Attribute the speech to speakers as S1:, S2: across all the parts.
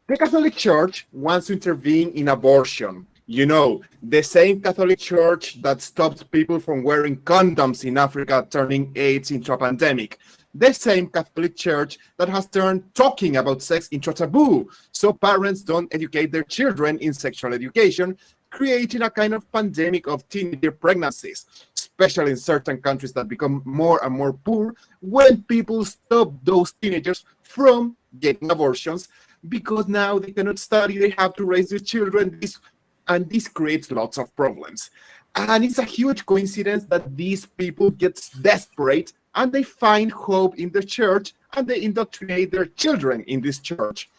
S1: The Catholic Church wants to intervene in abortion. You know, the same Catholic Church that stopped people from wearing condoms in Africa, turning AIDS into a pandemic. The same Catholic Church that has turned talking about sex into a taboo, so parents don't educate their children in sexual education, creating a kind of pandemic of teenager pregnancies, especially in certain countries that become more and more poor when people stop those teenagers from getting abortions because now they cannot study, they have to raise their children, and this creates lots of problems. And it's a huge coincidence that these people get desperate and they find hope in the church and they indoctrinate their children in this church.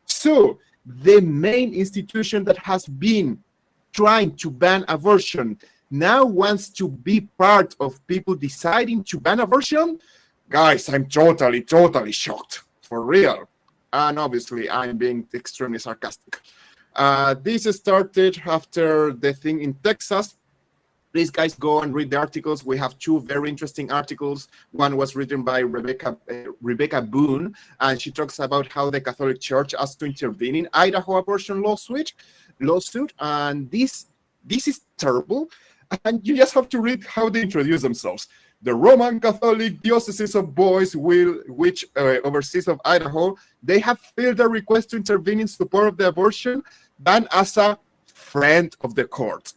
S1: So the main institution that has been trying to ban abortion now wants to be part of people deciding to ban abortion? Guys, I'm totally shocked. For real. And obviously, I'm being extremely sarcastic. This started after the thing in Texas. Please, guys, go and read the articles. We have two very interesting articles. One was written by Rebecca Boone, and she talks about how the Catholic Church asked to intervene in Idaho abortion lawsuit. And this is terrible. And you just have to read how they introduce themselves. The Roman Catholic Dioceses of Boise, which oversees of Idaho, they have filed a request to intervene in support of the abortion ban as a friend of the court.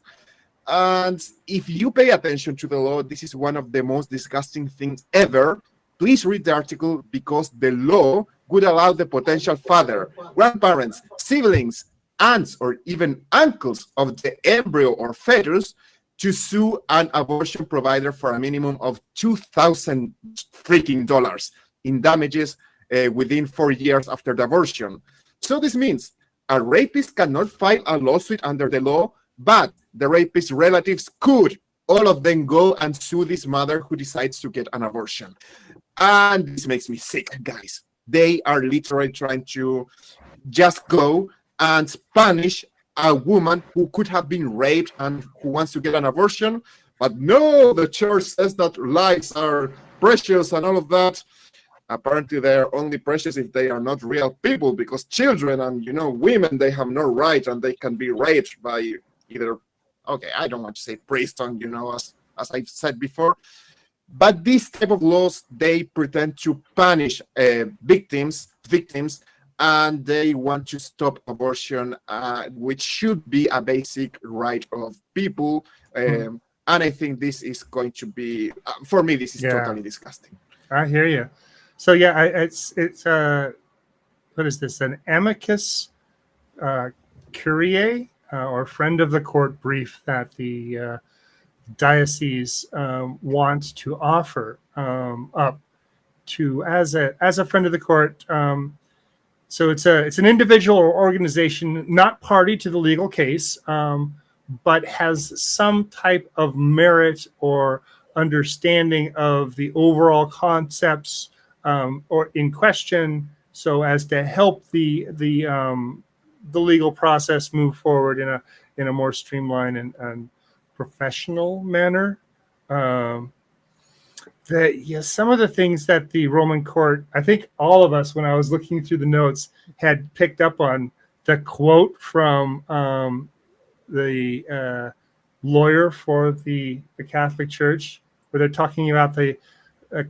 S1: And if you pay attention to the law, this is one of the most disgusting things ever. Please read the article because the law would allow the potential father, grandparents, siblings, aunts, or even uncles of the embryo or fetus to sue an abortion provider for a minimum of $2,000 freaking dollars in damages within 4 years after the abortion. So this means a rapist cannot file a lawsuit under the law, but the rapist's relatives could. All of them go and sue this mother who decides to get an abortion. And this makes me sick, guys. They are literally trying to just go and punish a woman who could have been raped and who wants to get an abortion. But no, the church says that lives are precious and all of that. Apparently, they're only precious if they are not real people, because children and, women, they have no right and they can be raped by either, okay, I don't want to say priest and, as I've said before. But these type of laws, they pretend to punish victims, and they want to stop abortion, which should be a basic right of people. And I think this is going to be, for me, this is totally disgusting.
S2: I hear you. So yeah, it's what is this? An amicus curiae or friend of the court brief that the diocese wants to offer up to as a friend of the court. So it's an individual or organization not party to the legal case, but has some type of merit or understanding of the overall concepts or in question, so as to help the legal process move forward in a more streamlined and professional manner. Some of the things that the Roman court, I think all of us, when I was looking through the notes, had picked up on the quote from the lawyer for the Catholic Church, where they're talking about the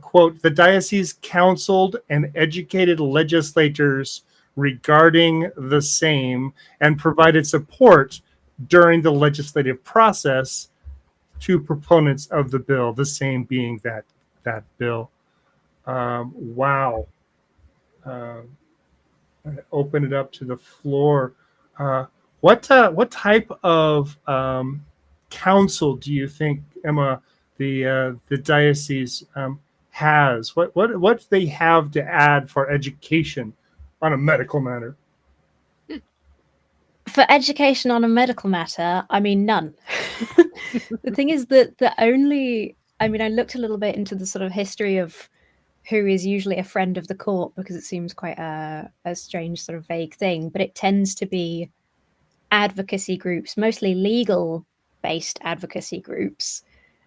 S2: quote, the diocese counseled and educated legislators regarding the same and provided support during the legislative process to proponents of the bill, the same being that bill. Wow. Open it up to the floor. What type of counsel do you think, Emma, the diocese has? What do they have to add for education on a medical matter?
S3: For education on a medical matter, I mean, none. The thing is that I looked a little bit into the sort of history of who is usually a friend of the court, because it seems quite a strange sort of vague thing, but it tends to be advocacy groups, mostly legal-based advocacy groups,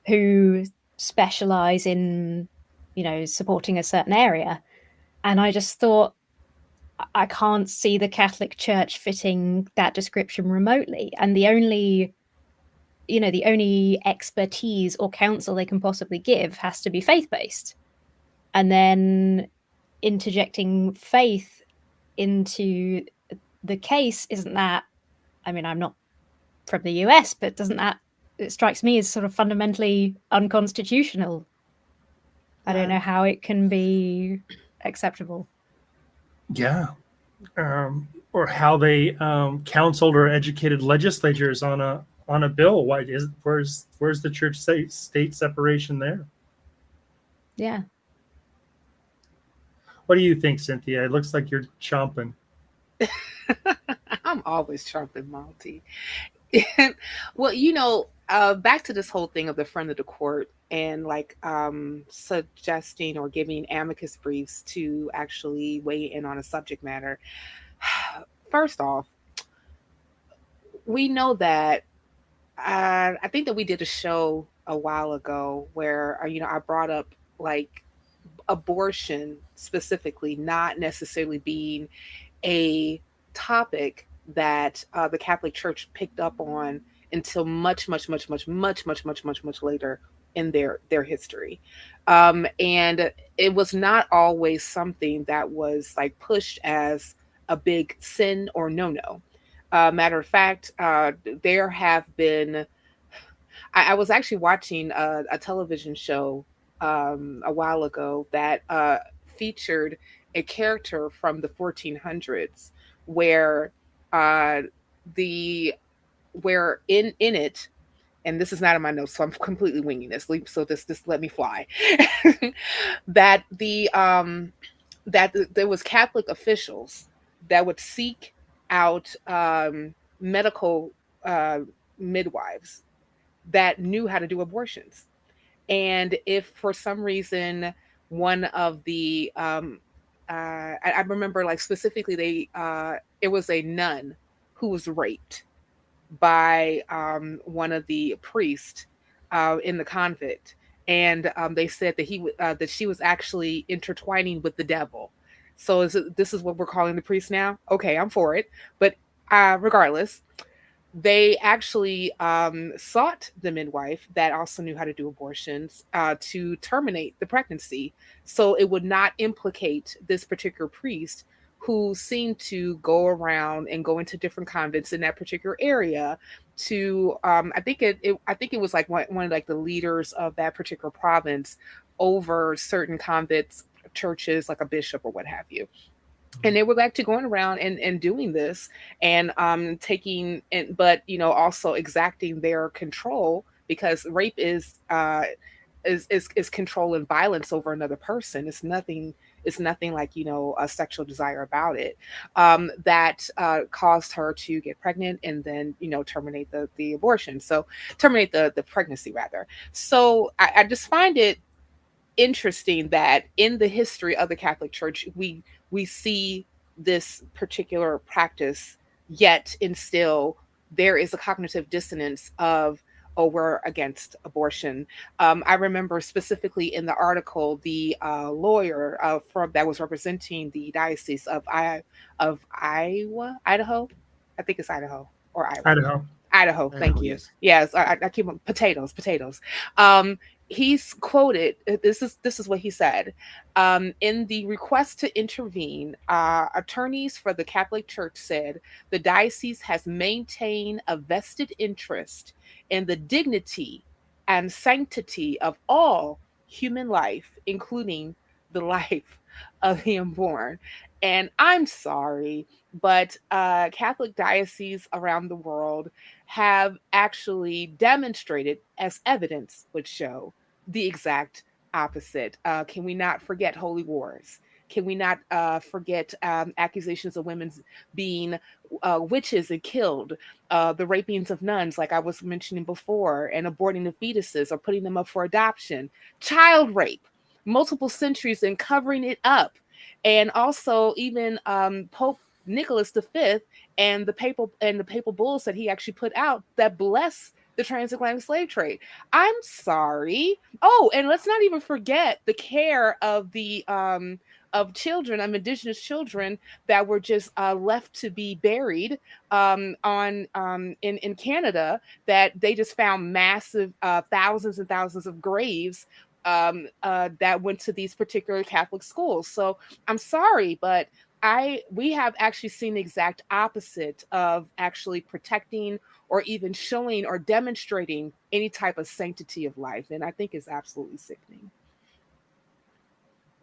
S3: who specialize in, supporting a certain area. And I just thought, I can't see the Catholic Church fitting that description remotely. And the only expertise or counsel they can possibly give has to be faith-based. And then interjecting faith into the case, isn't that, I mean, I'm not from the US, but it strikes me as sort of fundamentally unconstitutional. I don't know how it can be acceptable.
S2: Yeah. Or how they counseled or educated legislatures on a bill. Where's the church state separation there?
S3: Yeah.
S2: What do you think, Cynthia? It looks like you're chomping.
S4: I'm always chomping, Malty. Well, back to this whole thing of the friend of the court and like suggesting or giving amicus briefs to actually weigh in on a subject matter. First off, we know that I think that we did a show a while ago where I brought up like abortion specifically not necessarily being a topic that the Catholic Church picked up on until much later in their history. And it was not always something that was like pushed as a big sin or no. Matter of fact, there have been, I was actually watching a television show a while ago that featured a character from the 1400s where in it, and this is not in my notes, so I'm completely winging this. So just let me fly. that there was Catholic officials that would seek out medical midwives that knew how to do abortions, and if for some reason one of the I remember like specifically it was a nun who was raped by one of the priests in the convent, and they said that that she was actually intertwining with the devil. So this is what we're calling the priest now? Okay, I'm for it. But regardless, they actually sought the midwife that also knew how to do abortions to terminate the pregnancy, so it would not implicate this particular priest who seemed to go around and go into different convents in that particular area to I think it was like one of like the leaders of that particular province over certain convents, churches, like a bishop or what have you. And they were actually going around and doing this and taking, but also exacting their control, because rape is control and violence over another person. It's nothing like a sexual desire about it that caused her to get pregnant and then terminate the abortion. So terminate the pregnancy rather. So I just find it interesting that in the history of the Catholic Church we see this particular practice, yet and still there is a cognitive dissonance of, oh, we're against abortion. I remember specifically in the article, the lawyer that was representing the Diocese of Idaho. I think it's Idaho or Iowa. Idaho. Thank you. Yes, I keep potatoes. He's quoted. This is what he said. In the request to intervene, attorneys for the Catholic Church said the diocese has maintained a vested interest in the dignity and sanctity of all human life, including the life of the unborn. And I'm sorry, but Catholic dioceses around the world have actually demonstrated, as evidence would show, the exact opposite. Can we not forget holy wars? Can we not forget accusations of women being witches and killed, the rapings of nuns, like I was mentioning before, and aborting the fetuses or putting them up for adoption, child rape, multiple centuries and covering it up, and also even Pope Nicholas V and the papal bulls that he actually put out that bless the transatlantic slave trade. I'm sorry. Oh, and let's not even forget the care of the of children, of indigenous children, that were just left to be buried in Canada, that they just found massive thousands and thousands of graves that went to these particular Catholic schools. So I'm sorry, but we have actually seen the exact opposite of actually protecting or even showing or demonstrating any type of sanctity of life. And I think it's absolutely sickening.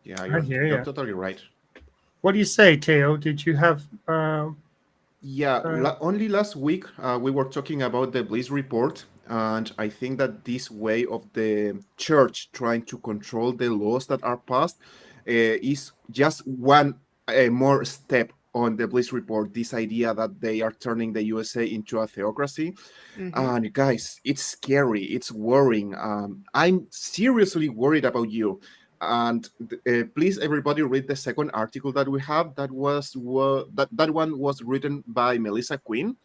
S1: Yeah,
S2: I hear
S1: you're
S2: ya.
S1: totally right.
S2: What do you say, Teo? Did you have?
S1: Yeah, only last week we were talking about the Bliss report, and I think that this way of the church trying to control the laws that are passed is just one more step on the Bliss report. This idea that they are turning the USA into a theocracy, and guys, it's scary. It's worrying. I'm seriously worried about you. And please, everybody, read the second article that we have. That one was written by Melissa Quinn,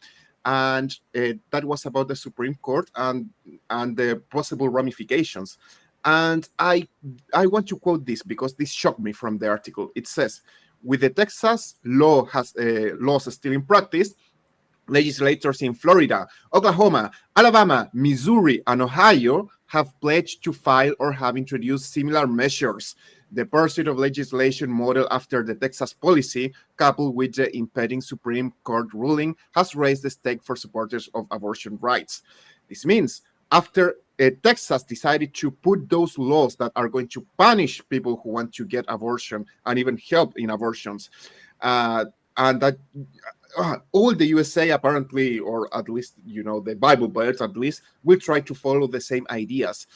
S1: and that was about the Supreme Court and the possible ramifications. And I want to quote this because this shocked me from the article. It says, with the Texas laws still in practice, legislators in Florida, Oklahoma, Alabama, Missouri, and Ohio have pledged to file or have introduced similar measures. The pursuit of legislation modeled after the Texas policy, coupled with the impending Supreme Court ruling, has raised the stake for supporters of abortion rights. This means after Texas decided to put those laws that are going to punish people who want to get abortion and even help in abortions, and that all the USA apparently, or at least, the Bible Belt at least, will try to follow the same ideas.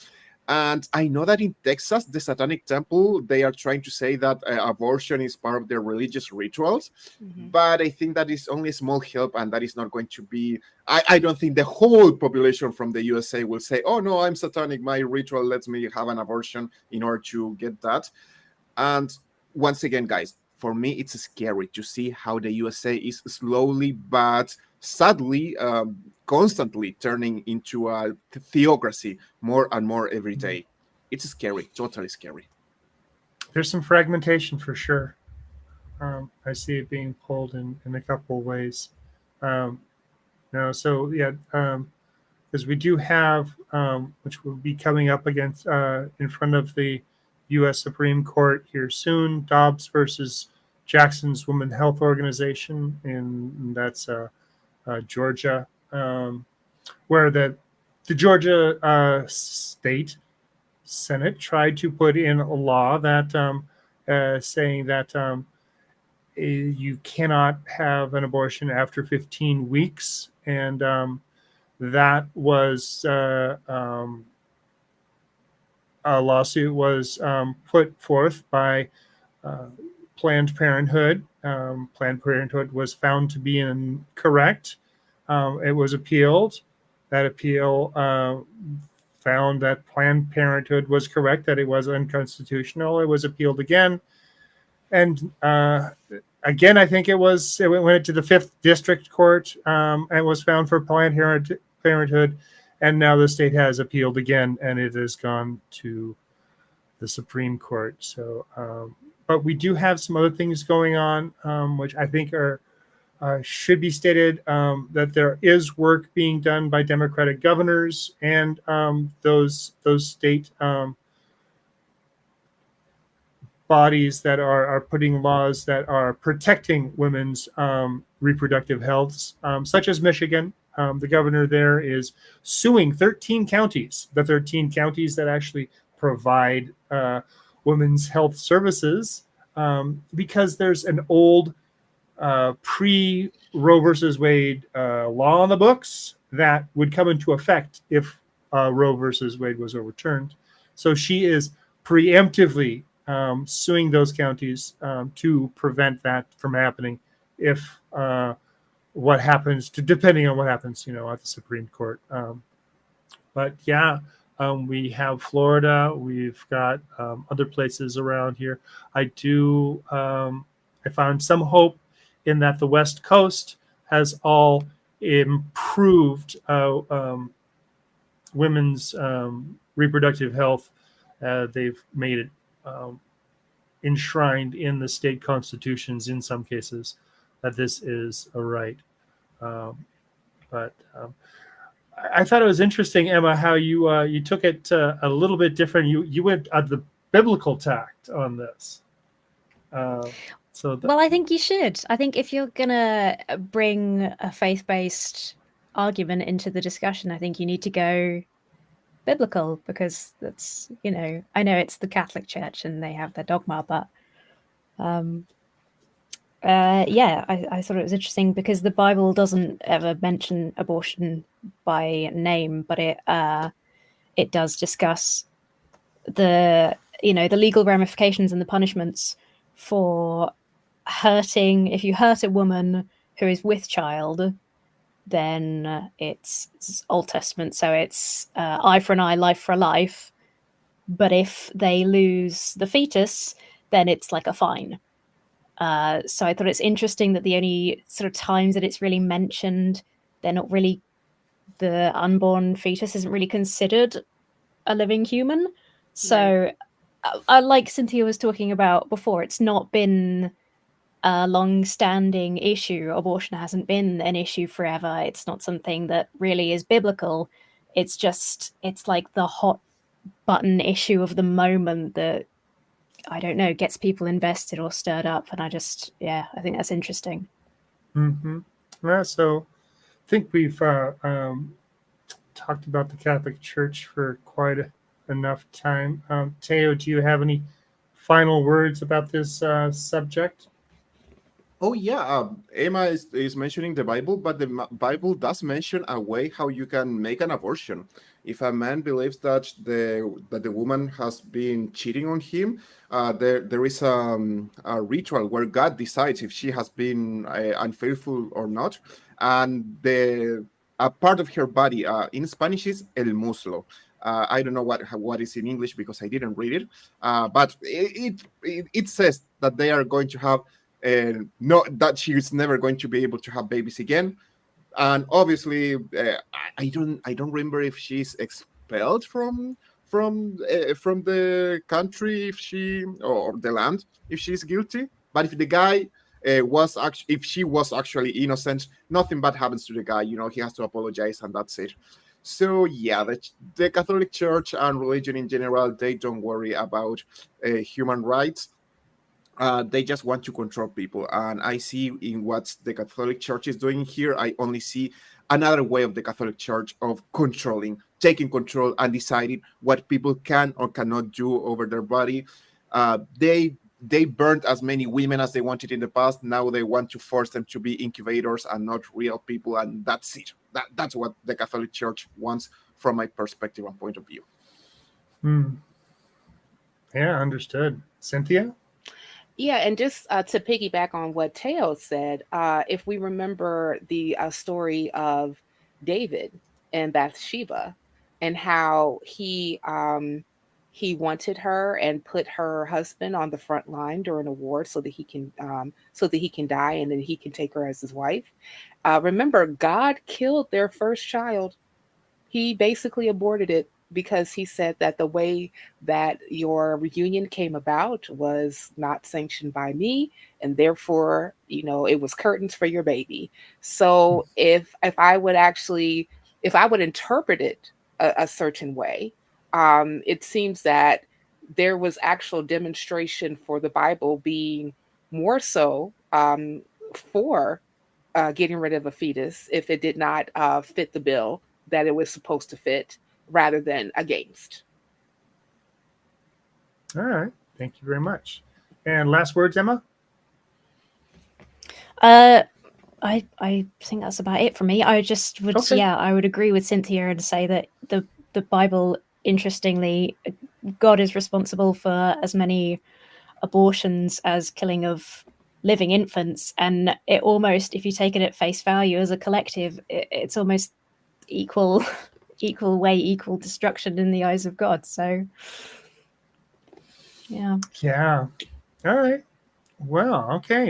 S1: And I know that in Texas, the Satanic Temple, they are trying to say that abortion is part of their religious rituals. But I think that is only a small help, and that is not going to be, I don't think the whole population from the USA will say, oh no, I'm Satanic, my ritual lets me have an abortion in order to get that. And once again, guys, for me, it's scary to see how the USA is slowly but sadly, constantly turning into a theocracy more and more every day. It's scary, totally scary.
S2: There's some fragmentation for sure. I see it being pulled in a couple of ways. Because we do have, which will be coming up against in front of the U.S. Supreme Court here soon, Dobbs versus Jackson's Women's Health Organization, and that's Georgia, where the Georgia State Senate tried to put in a law that saying that you cannot have an abortion after 15 weeks, and that was a lawsuit was put forth by Planned Parenthood. Planned Parenthood was found to be incorrect. It was appealed. That appeal found that Planned Parenthood was correct, that it was unconstitutional. It was appealed again. And again, I think it went to the 5th District Court and was found for Planned Parenthood. And now the state has appealed again, and it has gone to the Supreme Court. So, but we do have some other things going on, which I think should be stated, that there is work being done by Democratic governors and those state bodies that are putting laws that are protecting women's reproductive health, such as Michigan. The governor there is suing 13 counties, the 13 counties that actually provide women's health services, because there's an old pre-Roe versus Wade law on the books that would come into effect if Roe versus Wade was overturned. So she is preemptively suing those counties to prevent that from happening if what happens, depending on what happens, at the Supreme Court. But yeah, we have Florida. We've got other places around here. I found some hope in that the West Coast has all improved women's reproductive health. They've made it enshrined in the state constitutions in some cases that this is a right. But I thought it was interesting, Emma, how you took it a little bit different. You went at the biblical tact on this.
S3: Well, I think you should. I think if you're gonna bring a faith-based argument into the discussion, I think you need to go biblical, because that's, I know it's the Catholic Church and they have their dogma, but I thought it was interesting because the Bible doesn't ever mention abortion by name, but it does discuss the legal ramifications and the punishments for hurting. If you hurt a woman who is with child, then it's Old Testament, so it's eye for an eye, life for a life. But if they lose the fetus, then it's like a fine. So I thought it's interesting that the only sort of times that it's really mentioned, they're not really, the unborn fetus isn't really considered a living human. So like Cynthia was talking about before, it's not been a long-standing issue. Abortion hasn't been an issue forever. It's not something that really is biblical. It's like the hot button issue of the moment that, I don't know, gets people invested or stirred up. And I think that's interesting.
S2: Mm-hmm. Yeah, so I think we've talked about the Catholic Church for quite enough time. Teo, do you have any final words about this subject?
S1: Oh yeah, Emma is mentioning the Bible, but the Bible does mention a way how you can make an abortion. If a man believes that the woman has been cheating on him, there is a ritual where God decides if she has been unfaithful or not, and a part of her body, in Spanish, is el muslo. I don't know what is in English because I didn't read it, but it says that they are going to have. That she is never going to be able to have babies again, and obviously, I don't remember if she's expelled from the country if she, or the land, if she's guilty. But if the guy if she was actually innocent, nothing bad happens to the guy. He has to apologize, and that's it. So yeah, the Catholic Church and religion in general, they don't worry about human rights. They just want to control people. And I see in what the Catholic Church is doing here, I only see another way of the Catholic Church of taking control and deciding what people can or cannot do over their body. They burned as many women as they wanted in the past. Now they want to force them to be incubators and not real people. And that's it. That's what the Catholic Church wants from my perspective and point of view.
S2: Yeah, understood. Cynthia?
S4: Yeah, and just to piggyback on what Teo said, if we remember the story of David and Bathsheba, and how he wanted her and put her husband on the front line during a war so that he can die and then he can take her as his wife. Remember, God killed their first child. He basically aborted it, because he said that the way that your reunion came about was not sanctioned by me, and therefore, it was curtains for your baby. So if I would interpret it a certain way, it seems that there was actual demonstration for the Bible being more so for getting rid of a fetus if it did not fit the bill that it was supposed to fit, rather than against.
S2: All right. Thank you very much. And last words, Emma?
S3: I think that's about it for me. I just would,
S2: Okay.
S3: I would agree with Cynthia and say that the Bible, interestingly, God is responsible for as many abortions as killing of living infants. And it almost, if you take it at face value as a collective, it's almost equal destruction in the eyes of God. So yeah.
S2: All right. Well, okay.